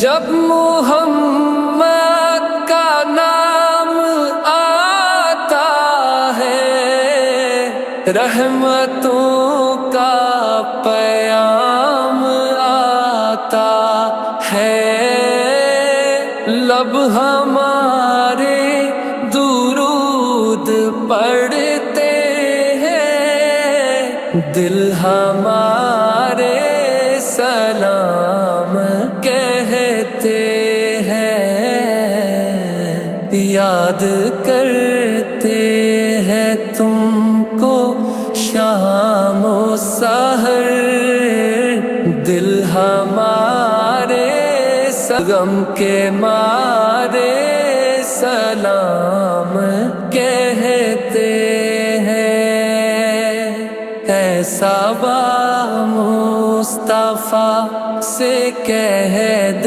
جب محمد کا نام آتا ہے، رحمتوں کا پیام آتا ہے، لب ہمارے درود پڑھتے ہیں، دل ہمارے سلام کہتے ہیں، یاد کرتے ہیں تم کو شام و سحر، دل ہمارے غم کے مارے سلام کہتے ہیں، ایسا با مصطفیٰ سے کہہ